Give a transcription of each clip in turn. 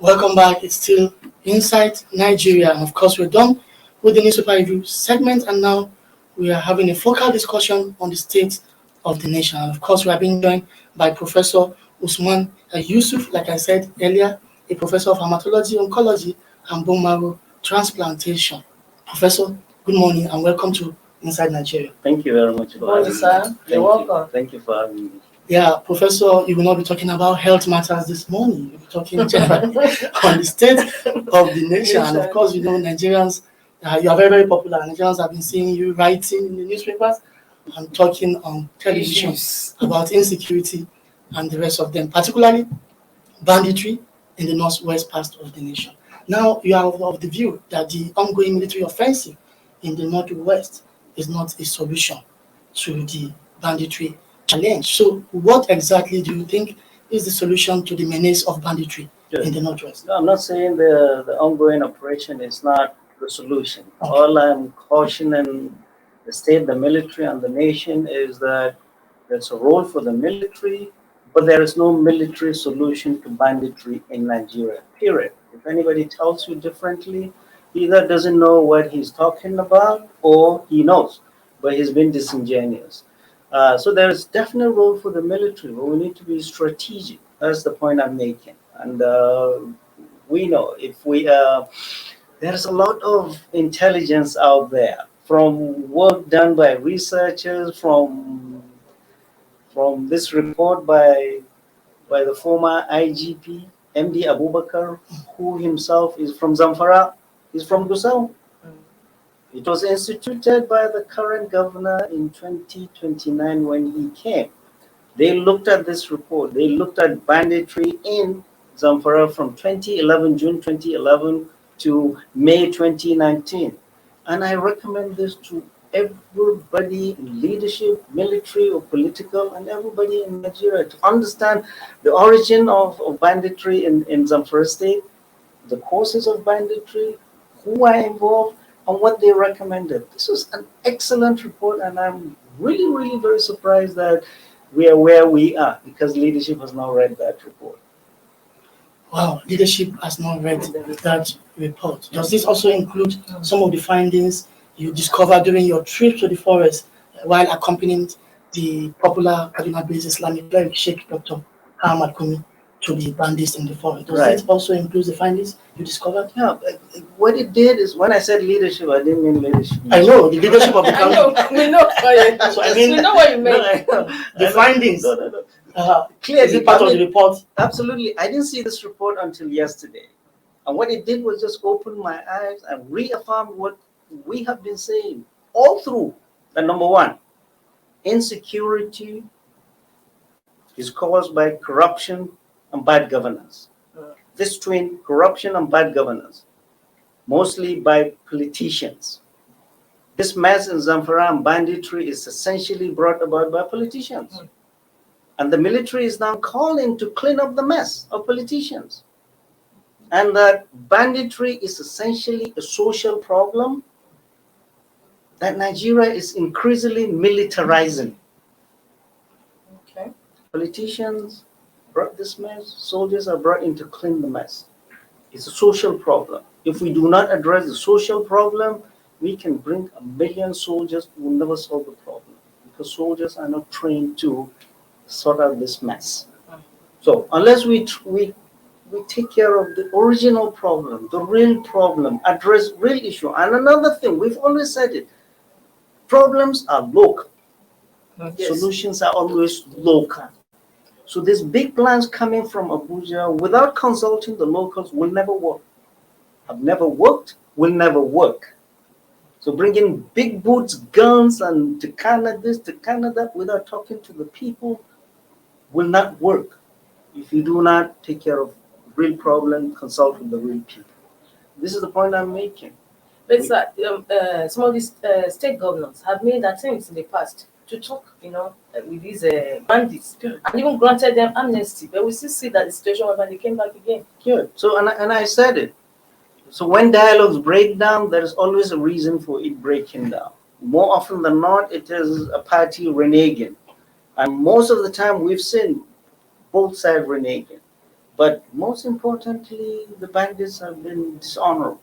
Welcome back. It's still Inside Nigeria. And of course, we're done with the newspaper review segment, and now we are having a focal discussion on the state of the nation. And of course, we are being joined by Professor Usman Yusuf, like I said earlier, a professor of hematology, oncology, and bone marrow transplantation. Professor, good morning and welcome to Inside Nigeria. Thank you very much. Good morning, sir. You're welcome. Thank you for having me. Yeah, Professor, you will not be talking about health matters this morning. You'll be talking generally on the state of the nation. And of course, you know, Nigerians, you are very, very popular. Nigerians have been seeing you writing in the newspapers and talking on television about insecurity and the rest of them, particularly banditry in the northwest part of the nation. Now, you are of the view that the ongoing military offensive in the northwest is not a solution to the banditry challenge. So, what exactly do you think is the solution to the menace of banditry in the northwest? No, I'm not saying the ongoing operation is not the solution. Okay. All I'm cautioning the state, the military, and the nation is that there's a role for the military, but there is no military solution to banditry in Nigeria, period. If anybody tells you differently, he either doesn't know what he's talking about or he knows, but he's been disingenuous. So there is definitely a role for the military, but we need to be strategic. That's the point I'm making. And we know if we, there's a lot of intelligence out there from work done by researchers, from this report by the former IGP, MD Abubakar, who himself is from Zamfara, he's from Gusau. It was instituted by the current governor in 2029 when he came. They looked at this report. They looked at banditry in Zamfara from 2011, June 2011 to May 2019. And I recommend this to everybody in leadership, military or political, and everybody in Nigeria to understand the origin of banditry in Zamfara state, the causes of banditry, who are involved, and what they recommended. This was an excellent report, and I'm really, really very surprised that we are where we are because leadership has not read that report. Wow, leadership has not read that report. Does this also include some of the findings you discovered during your trip to the forest while accompanying the popular Kaduna-based Islamic cleric Sheikh Dr. Ahmad Kumi to the bandits in the forest? Does it also include the findings you discovered? Yeah, what it did is, when I said leadership, I didn't mean leadership. I know, the leadership of the country. We know what you meant. The findings. Clearly, is it part of the report? Absolutely. I didn't see this report until yesterday. And what it did was just open my eyes and reaffirm what we have been saying all through. The number one, insecurity is caused by corruption and bad governance. This twin, corruption and bad governance, mostly by politicians. This mess in Zamfara and banditry is essentially brought about by politicians. And the military is now calling to clean up the mess of politicians. And that banditry is essentially a social problem that Nigeria is increasingly militarizing. Okay. Politicians brought this mess, soldiers are brought in to clean the mess. It's a social problem. If we do not address the social problem, we can bring 1 million soldiers who will never solve the problem because soldiers are not trained to sort out this mess. So unless we take care of the original problem, the real problem, address real issue. And another thing, we've always said it, problems are local. Yes. Solutions are always local. So these big plans coming from Abuja without consulting the locals will never work. Have never worked, will never work. So bringing big boots, guns, and to Canada this, to Canada without talking to the people will not work if you do not take care of real problem, consult with the real people. This is the point I'm making. But some of these state governors have made attempts in the past to talk, with these bandits, and even granted them amnesty. But we still see that the situation when they came back again. Yeah. So and I said it. So when dialogues break down, there is always a reason for it breaking down. More often than not, it is a party reneging. And most of the time, we've seen both sides reneging. But most importantly, the bandits have been dishonorable.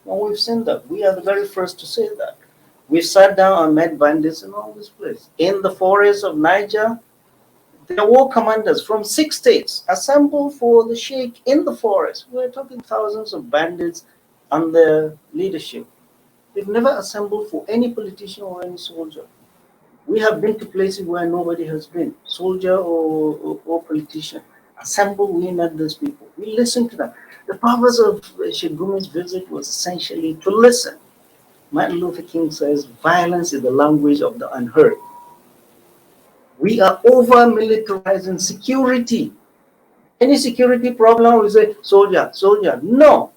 And we've seen that. We are the very first to say that. We've sat down and met bandits in all this place. In the forests of Niger, their war commanders from 6 states assembled for the Sheikh in the forest. We're talking thousands of bandits under leadership. They've never assembled for any politician or any soldier. We have been to places where nobody has been, soldier or politician. Assemble, we met these people. We listened to them. The purpose of Sheikh Gumi's visit was essentially to listen. Martin Luther King says, violence is the language of the unheard. We are over-militarizing security. Any security problem, we say, soldier, soldier. No.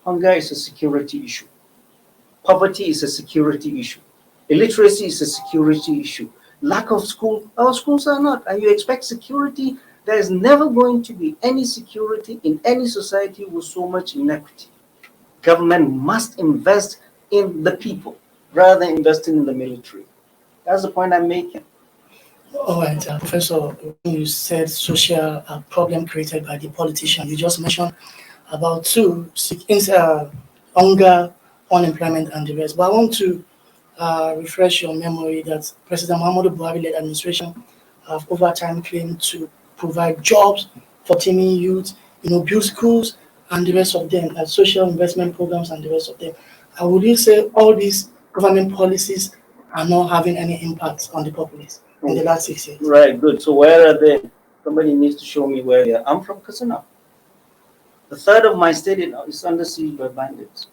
Hunger is a security issue. Poverty is a security issue. Illiteracy is a security issue. Lack of school, our schools are not. And you expect security, there is never going to be any security in any society with so much inequity. Government must invest in the people rather than investing in the military. That's the point I'm making. All right, Professor, when you said social problem created by the politician, you just mentioned about two, hunger, unemployment, and the rest. But I want to refresh your memory that President Muhammadu Buhari-led administration have over time claimed to provide jobs for teeming youth, build schools and the rest of them, social investment programs and the rest of them. And would you say all these government policies are not having any impact on the populace in the last 6 years? Right, good. So where are they? Somebody needs to show me where they are. I'm from Kasana. The third of my state is under siege by bandits.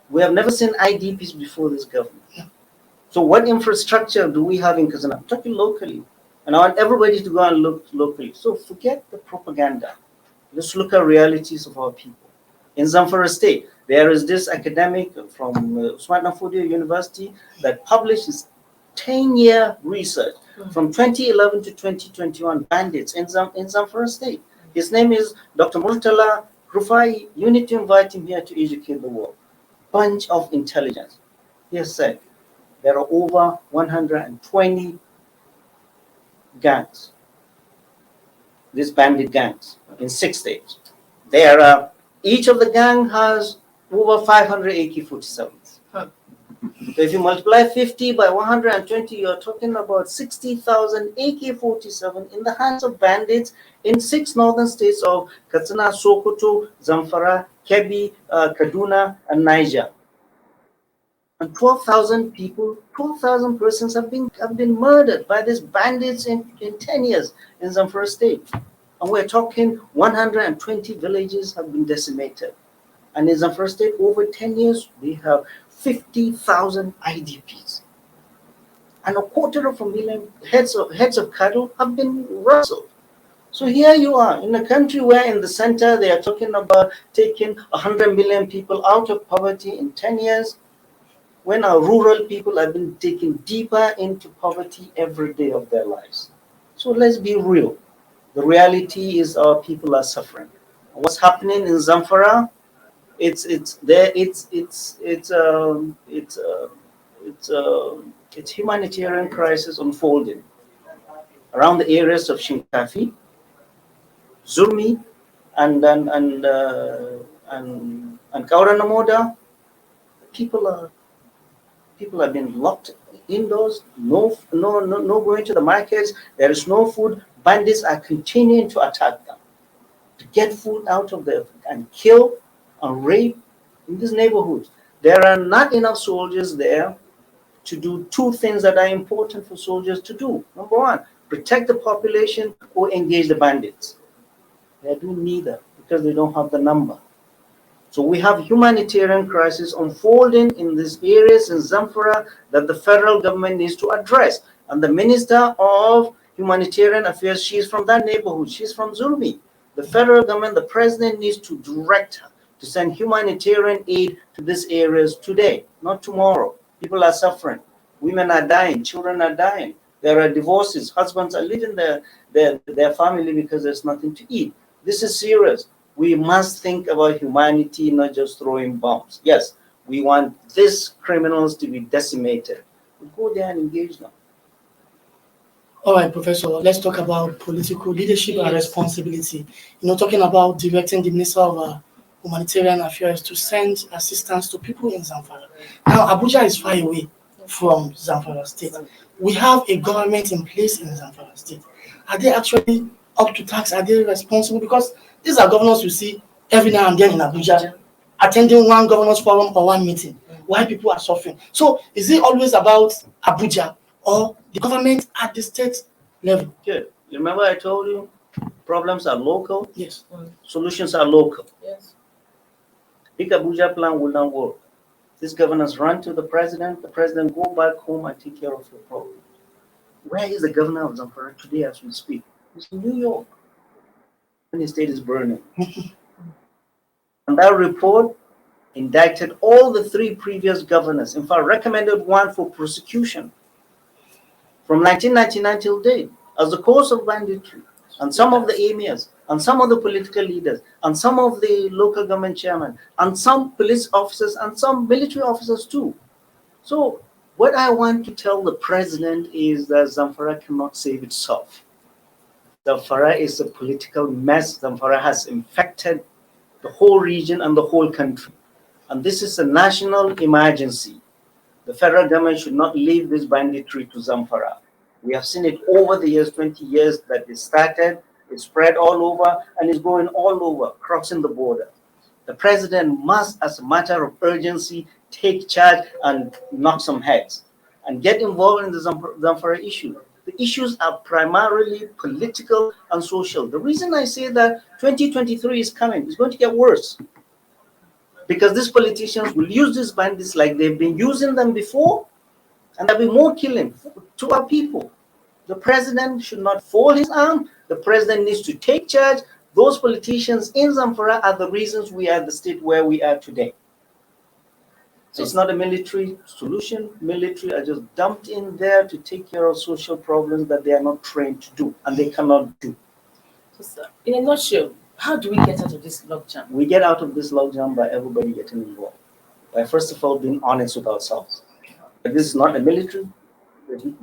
We have never seen IDPs before this government. Yeah. So what infrastructure do we have in Kasana? I'm talking locally. And I want everybody to go and look locally. So forget the propaganda. Let's look at realities of our people. In Zamfara State, there is this academic from Usman Danfodio University that published his 10-year research from 2011 to 2021, bandits in Zamfara State. His name is Dr. Murtala Rufai. You need to invite him here to educate the world. Bunch of intelligence. He has said there are over 120 gangs, these bandit gangs in 6 states. There are, each of the gang has over 500 AK-47s. So if you multiply 50 by 120, you're talking about 60,000 AK-47 in the hands of bandits in 6 northern states of Katsina, Sokoto, Zamfara, Kebbi, Kaduna, and Niger. And 12,000 people, 12,000 persons have been murdered by these bandits in 10 years in Zamfara state. And we're talking 120 villages have been decimated. And in Zamfara state, over 10 years, we have 50,000 IDPs. And 250,000 heads of cattle have been rustled. So here you are in a country where in the center they are talking about taking 100 million people out of poverty in 10 years, when our rural people have been taken deeper into poverty every day of their lives. So let's be real. The reality is our people are suffering. What's happening in Zamfara? It's humanitarian crisis unfolding around the areas of Shinkafi, Zurmi, and Kauranamoda. People have been locked indoors. No going to the markets. There is no food. Bandits are continuing to attack them to get food out of them and kill and rape in these neighborhoods. There are not enough soldiers there to do 2 things that are important for soldiers to do. Number 1, protect the population or engage the bandits. They do neither because they don't have the number. So we have humanitarian crisis unfolding in these areas in Zamfara that the federal government needs to address. And the Minister of Humanitarian Affairs, she's from that neighborhood. She's from Zurmi. The federal government, the president needs to direct her to send humanitarian aid to these areas today, not tomorrow. People are suffering. Women are dying. Children are dying. There are divorces. Husbands are leaving their family because there's nothing to eat. This is serious. We must think about humanity, not just throwing bombs. Yes, we want these criminals to be decimated. We go there and engage them. All right, Professor, let's talk about political leadership and responsibility. Talking about directing the Minister of Humanitarian Affairs to send assistance to people in Zamfara. Now, Abuja is far away from Zamfara State. We have a government in place in Zamfara State. Are they actually up to task? Are they responsible? Because these are governors you see every now and then in Abuja, attending one governors forum or one meeting, while people are suffering. So, is it always about Abuja or the government at the state level? Good. You remember I told you problems are local, Yes. solutions are local. Yes. Big Abuja plan will not work. These governors run to the president go back home and take care of your problem. Where is the governor of Zamfara today as we speak? He's in New York. And the state is burning. And that report indicted all the 3 previous governors. In fact, recommended one for prosecution from 1999 till date as the cause of banditry. And some of the emirs, and some of the political leaders, and some of the local government chairmen, and some police officers, and some military officers too. So what I want to tell the president is that Zamfara cannot save itself. Zamfara is a political mess. Zamfara has infected the whole region and the whole country. And this is a national emergency. The federal government should not leave this banditry to Zamfara. We have seen it over the years, 20 years that it started, it spread all over, and is going all over, crossing the border. The president must, as a matter of urgency, take charge and knock some heads and get involved in the Zamfara issue. The issues are primarily political and social. The reason I say that 2023 is coming, it's going to get worse. Because these politicians will use these bandits like they've been using them before, and there'll be more killing to our people. The president should not fold his arm. The president needs to take charge. Those politicians in Zamfara are the reasons we are the state where we are today. So it's not a military solution. Military are just dumped in there to take care of social problems that they are not trained to do, and they cannot do. So, sir, in a nutshell, how do we get out of this logjam? We get out of this logjam by everybody getting involved. By first of all being honest with ourselves. But this is not a military.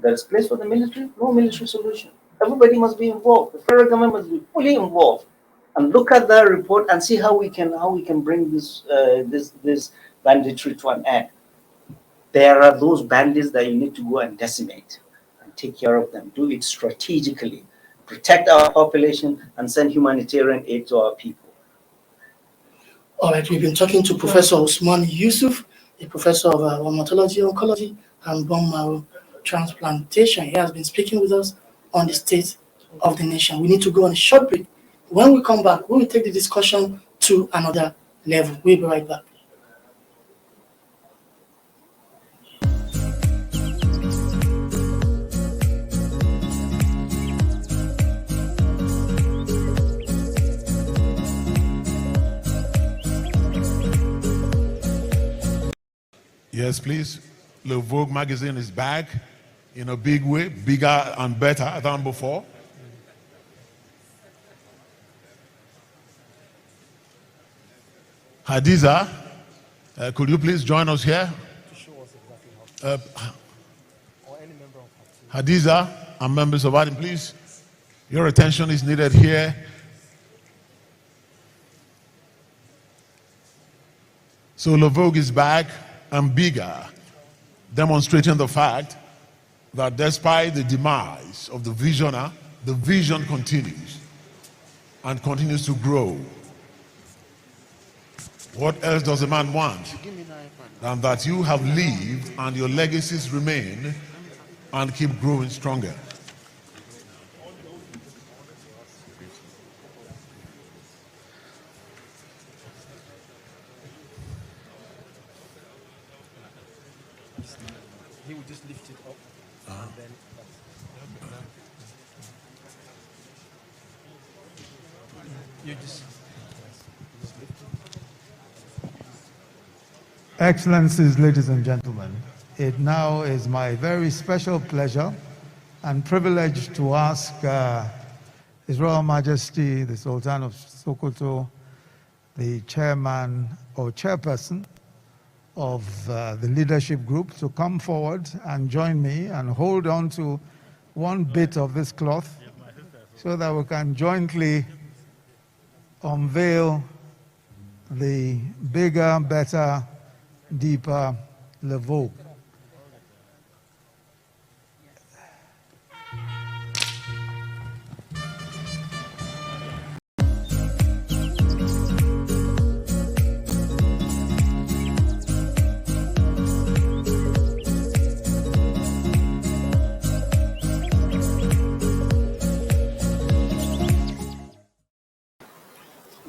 There is place for the military. No military solution. Everybody must be involved. The federal government must be fully involved, and look at that report and see how we can bring this banditry to an end. There are those bandits that you need to go and decimate and take care of them. Do it strategically. Protect our population and send humanitarian aid to our people. All right, we've been talking to Professor Usman Yusuf, a professor of rheumatology, oncology, and bone marrow transplantation. He has been speaking with us on the state of the nation. We need to go on a short break. When we come back, we will take the discussion to another level. We'll be right back. Yes, please. Le Vogue magazine is back in a big way, bigger and better than before. Hadiza, could you please join us here? Hadiza and members of Adam, please. Your attention is needed here. So Le Vogue is back and bigger, demonstrating the fact that despite the demise of the visioner, the vision continues and continues to grow. What else does a man want than that you have lived and your legacies remain and keep growing stronger? He would just lift it up and then you just lift it. Excellencies, ladies and gentlemen, it now is my very special pleasure and privilege to ask His Royal Majesty, the Sultan of Sokoto, the chairman or chairperson of the leadership group, to come forward and join me and hold on to one bit of this cloth so that we can jointly unveil the bigger, better, deeper Le Vogue.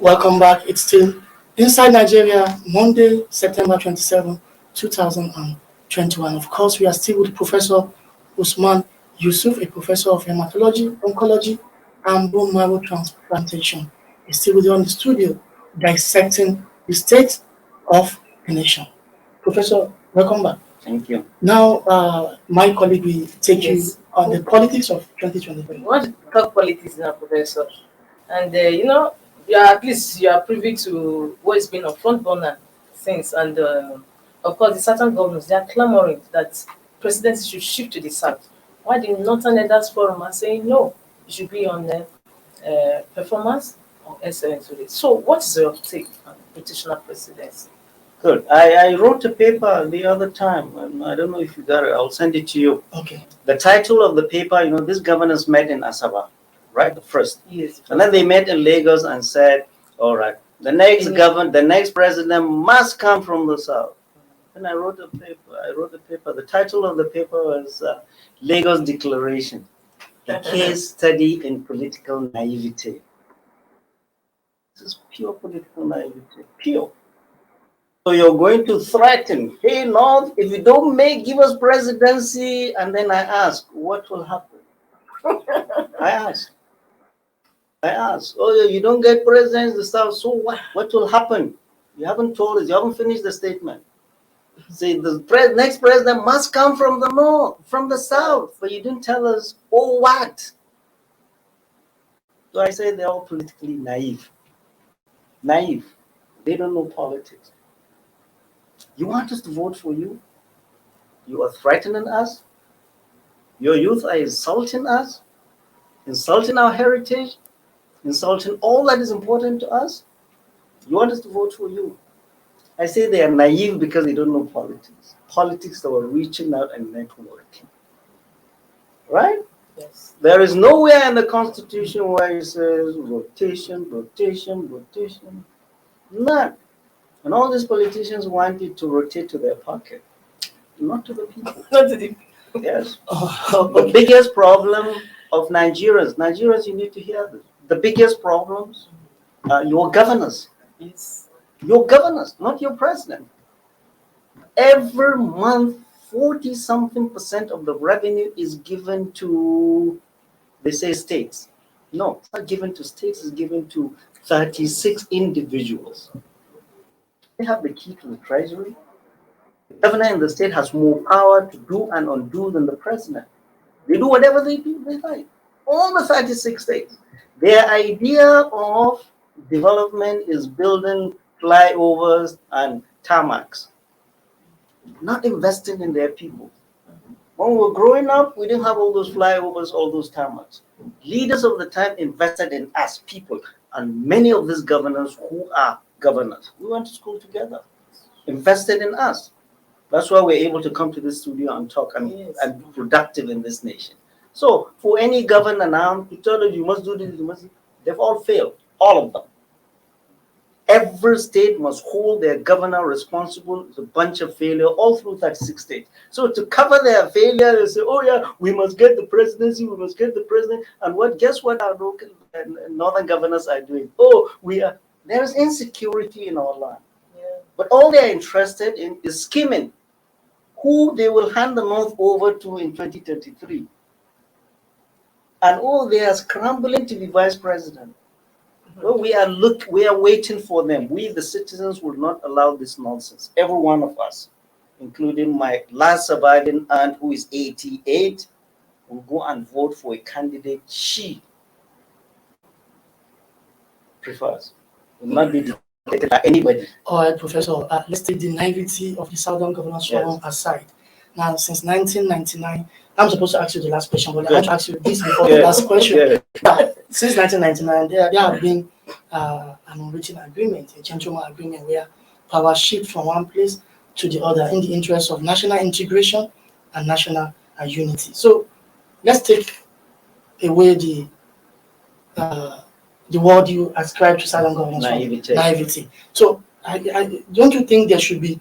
Welcome back. It's still Inside Nigeria, Monday, September 27, 2021. Of course, we are still with Professor Usman Yusuf, a professor of hematology, oncology, and bone marrow transplantation. He's still with you on the studio, dissecting the state of the nation. Professor, welcome back. Thank you. Now, my colleague will take you Yes. on the politics of 2023. We want to talk politics now, Professor. And at least you are privy to what has been a front burner since. And of course, the certain governors, they are clamoring that presidency should shift to the south. Why the Northern Leaders Forum are saying no, it should be on performance or excellence. So, what is your take on petitioner presidency? Good. I wrote a paper the other time, and I don't know if you got it. I'll send it to you. Okay. The title of the paper, these governors met in Asaba, right? The first. Yes. And then they met in Lagos and said, all right, the next president must come from the south. And I wrote a paper. The title of the paper was Lagos Declaration, a case study in political naivety. This is pure political naivety, pure. So you're going to threaten, hey, North, if you don't give us presidency, and then I ask, what will happen? I ask, oh, yeah, you don't get presidency, the South, so what? What will happen? You haven't told us, you haven't finished the statement. Say the next president must come from the North, from the South, but you didn't tell us, oh, what? So I say they're all politically naive. Naive. They don't know politics. You want us to vote for you? You are threatening us? Your youth are insulting us? Insulting our heritage? Insulting all that is important to us? You want us to vote for you? I say they are naive because they don't know politics. Politics that were reaching out and networking. Right? Yes. There is nowhere in the Constitution where it says rotation, rotation, rotation. None. And all these politicians wanted to rotate to their pocket, not to the people. Not to the Yes. The biggest problem of Nigerians, you need to hear this. The biggest problems are your governors. Yes. Your governors, not your president. Every month, 40-something% of the revenue is given to, they say, states. No, it's not given to states, it's given to 36 individuals. They have the key to the treasury. The governor in the state has more power to do and undo than the president. They do whatever they do, they like. All the 36 states. Their idea of development is building flyovers and tarmacs, not investing in their people. When we were growing up, we didn't have all those flyovers, all those tarmacs. Leaders of the time invested in us, people, and many of these governors who are governors, we went to school together, invested in us. That's why we're able to come to this studio and talk and be productive in this nation. So for any governor now to tell you, you must do this, they've all failed, all of them. Every state must hold their governor responsible. It's a bunch of failure all through 36 states. So to cover their failure, they say, oh yeah, we must get the presidency, we must get the president. And guess what our local and northern governors are doing? Oh, there's insecurity in our land. Yeah. But all they're interested in is scheming who they will hand the North over to in 2033. And they are scrambling to be vice president. Well, we are waiting for them. We, the citizens, will not allow this nonsense. Every one of us, including my last surviving aunt, who is 88, will go and vote for a candidate she prefers. Will not be dictated by anybody. All right, Professor, let's take the naivety of the Southern Governors Forum aside. Now, since 1999, I'm supposed to ask you the last question, but I Good. want to ask you this before Good. the last question. Good. Since 1999, there have been an unwritten agreement, a gentleman agreement, where power shift from one place to the other in the interest of national integration and national unity. So let's take away the word you ascribe to silent governance, naivety. So don't you think there should be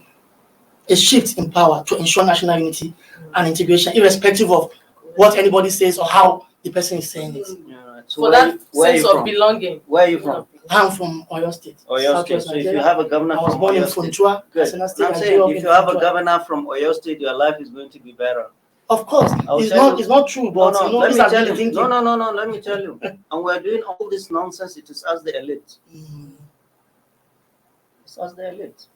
a shift in power to ensure national unity and integration, irrespective of what anybody says or how the person is saying it? Yeah, so For that sense of belonging. Where are you from? I'm from Oyo State. Oyo State. So if you have a governor I was from born in Oyo State, Funtua, good. Katsina State. I'm saying if you have a governor from Oyo State, your life is going to be better. Of course, it's not true, but no, you know, let me tell you. thinking. No, let me tell you. And we're doing all this nonsense. It is us, the elite. It's us, the elite.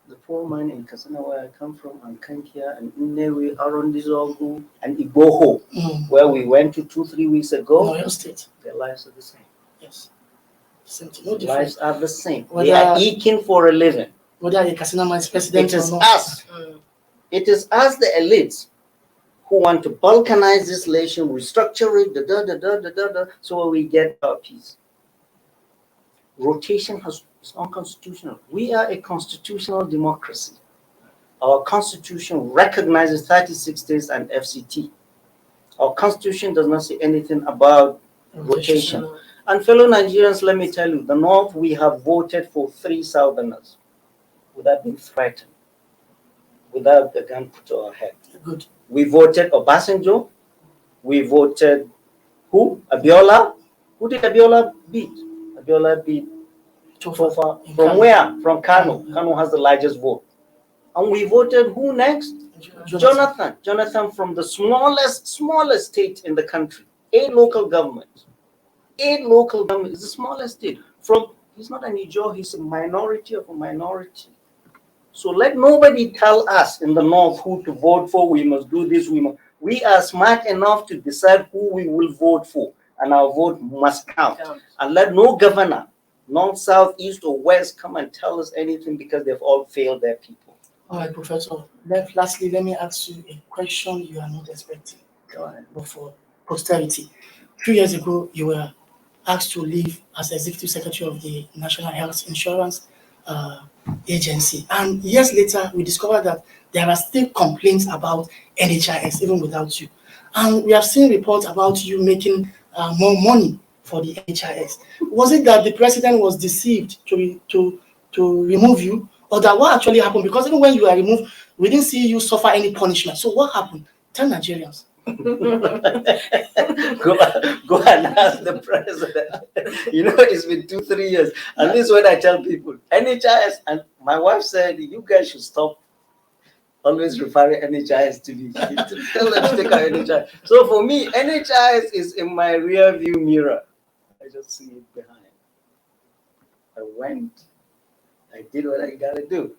The poor man in Katsina, where I come from, and Kankia, and Nnewi, Arondizogu, and Igboho, where we went to 2-3 weeks ago. Oyo State. Their lives are the same. Yes. Same thing. No Lives are the same. Whether, they are eking for a living. Whether a Katsina man is president it is or not. us. It is us, the elites, who want to balkanize this nation, restructure it, so we get our peace. Rotation is unconstitutional. We are a constitutional democracy. Our constitution recognizes 36 states and FCT. Our constitution does not say anything about rotation. And fellow Nigerians, let me tell you, the North, we have voted for 3 Southerners without being threatened, without the gun put to our head. Good. We voted Obasanjo. We voted who? Abiola. Who did Abiola beat? Abiola beat Tofa. From where? From Kano. Kano has the largest vote. And we voted who next? Jonathan. Jonathan from the smallest state in the country. 8 local governments. 8 local governments. It's the smallest state. He's not an Ijaw, he's a minority of a minority. So let nobody tell us in the North who to vote for. We must do this. We are smart enough to decide who we will vote for, and our vote must count. And let no governor, North, South, East, or West, come and tell us anything, because they've all failed their people. All right, Professor. Lastly, let me ask you a question you are not expecting. Go ahead. But for posterity. 2 years ago, you were asked to leave as Executive Secretary of the National Health Insurance Agency. And years later, we discovered that there are still complaints about NHIS, even without you. And we have seen reports about you making more money for the NHIS. Was it that the president was deceived to remove you, or that what actually happened? Because even when you were removed, we didn't see you suffer any punishment. So what happened? Tell Nigerians. Go and ask the president. You know, it's been 2-3 years. And this is what I tell people. NHIS, and my wife said, you guys should stop always referring NHIS to me. Tell them to take out NHIS. So for me, NHIS is in my rear view mirror. I just see it behind. I went. I did what I gotta do.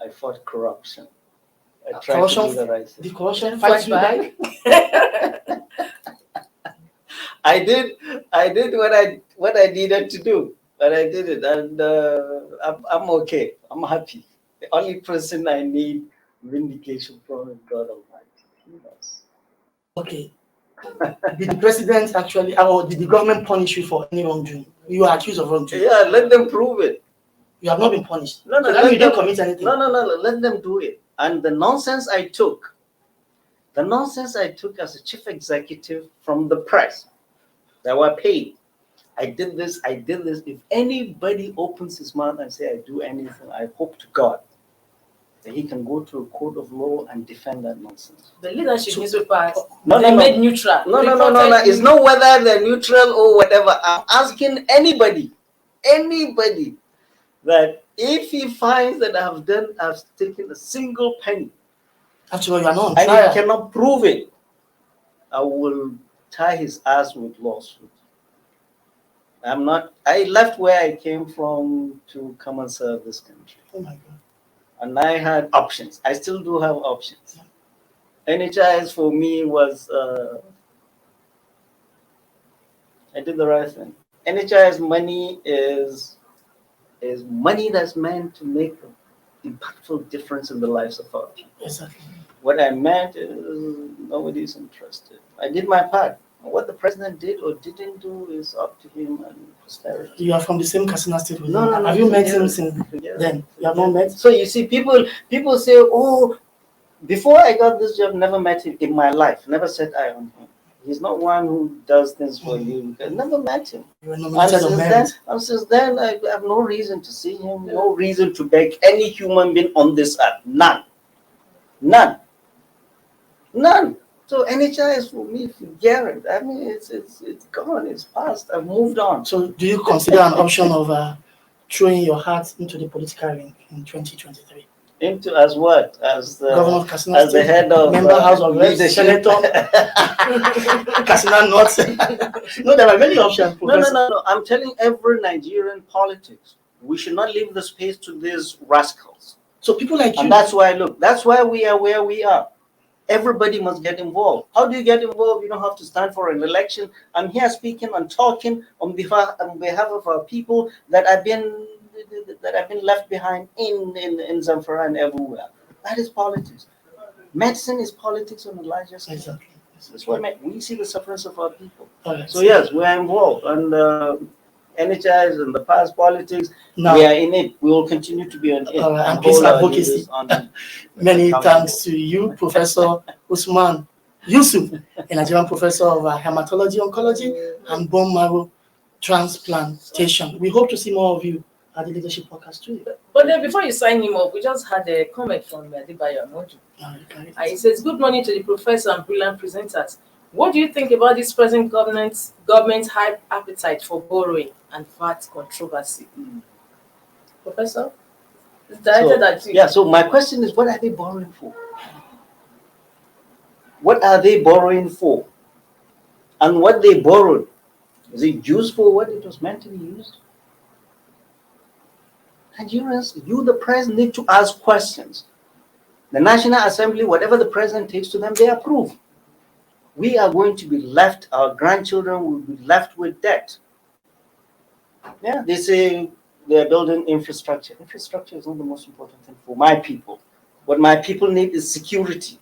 I fought corruption. I tried to do the right thing. The corruption fights you back. I did what I needed to do, but I did it, and I'm okay. I'm happy. The only person I need vindication from is God Almighty. Okay. Did the president actually, or did the government punish you for any wrongdoing? You are accused of wrongdoing. Yeah, let them prove it. You have not been punished. No, so you didn't commit anything. No, let them do it. And the nonsense I took as a chief executive from the press that were paid. I did this. If anybody opens his mouth and say I do anything, I hope to God that he can go to a court of law and defend that nonsense. The leadership newspapers, they made neutral. No. It's not whether they're neutral or whatever. I'm asking anybody that if he finds that I've taken a single penny, after all, you are not and he cannot prove it, I will tie his ass with lawsuit. I left where I came from to come and serve this country. Oh my God. And I had options. I still do have options. NHIS for me was, I did the right thing. NHIS money is money that's meant to make an impactful difference in the lives of our people. Exactly. What I meant is nobody's interested. I did my part. What the president did or didn't do is up to him and posterity. You are from the same Katsina state with No, him. no, no. Have you met forget him it. since Forget it. then? You have not met? So you see, people say, oh, before I got this job, never met him in my life. Never set eye on him. He's not one who does things for you. I never met him. You were And nominated on merit. since then, I have no reason to see him, no reason to beg any human being on this earth. None. None. None. So NHIS for me, forget it. I mean, it's gone. It's past. I've moved on. So do you consider an option of throwing your heart into the political ring in 2023? Into as what? As the Governor of Katsina as the State, head of member House of Reps, leadership. Senator, Katsina North. No, there are many options, Professor. No. I'm telling every Nigerian politics, we should not leave the space to these rascals. So people like you. And that's why we are where we are. Everybody must get involved. How do you get involved? You don't have to stand for an election. I'm here speaking and talking on behalf of our people that have been left behind in Zamfara and everywhere. That is politics. Medicine is politics on a larger scale. Exactly. That's what we see the sufferance of our people. Alright. So yes, we are involved, and NHIs in the past politics, Now, we are in it. We will continue to be in it. and peace hold our advocacy. leaders on many accountable. thanks to you, Professor Usman Yusuf, a Nigerian professor of hematology, oncology, and bone marrow transplantation. We hope to see more of you at the Leadership Podcast too. But then before you sign him up, we just had a comment from Adebayo Amoju. And he says, good morning to the professor and brilliant presenters. What do you think about this present government's high appetite for borrowing and VAT controversy? Professor? It's directed at you. Yeah, so my question is, what are they borrowing for? What are they borrowing for? And what they borrowed, is it used for what it was meant to be used? Nigerians, you, the president, need to ask questions. The National Assembly, whatever the president takes to them, they approve. We are going to be left, our grandchildren will be left with debt. Yeah, they say they're building infrastructure. Infrastructure is not the most important thing for my people. What my people need is security.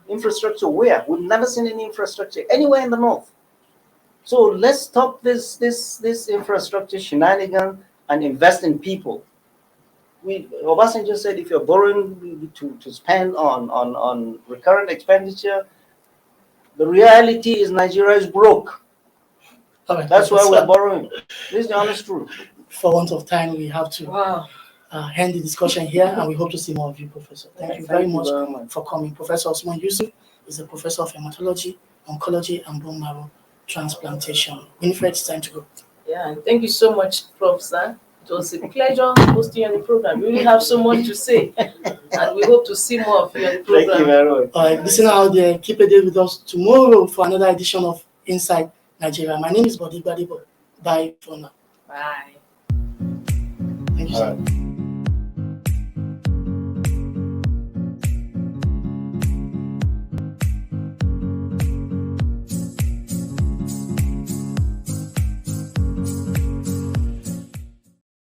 Infrastructure where? We've never seen any infrastructure anywhere in the north. So let's stop this infrastructure shenanigan and invest in people. Obasanjo said if you're borrowing to spend on recurrent expenditure, the reality is Nigeria is broke. Alright, That's why Professor, we're borrowing. This is the honest truth. for want of time, we have to end the discussion here, and we hope to see more of you, Professor. Thank you very much for coming. Professor Usman Yusuf is a professor of hematology, oncology, and bone marrow transplantation. Winifred, it's time to go. Yeah, and thank you so much, Prof. Sir. It was a pleasure hosting you on the program. We really have so much to say, and we hope to see more of you on the program. Thank you very much. All right, listener out there, keep a day with us tomorrow for another edition of Inside Nigeria. My name is Bodi Gbadebo. Bye for now. Bye. Thank you, sir.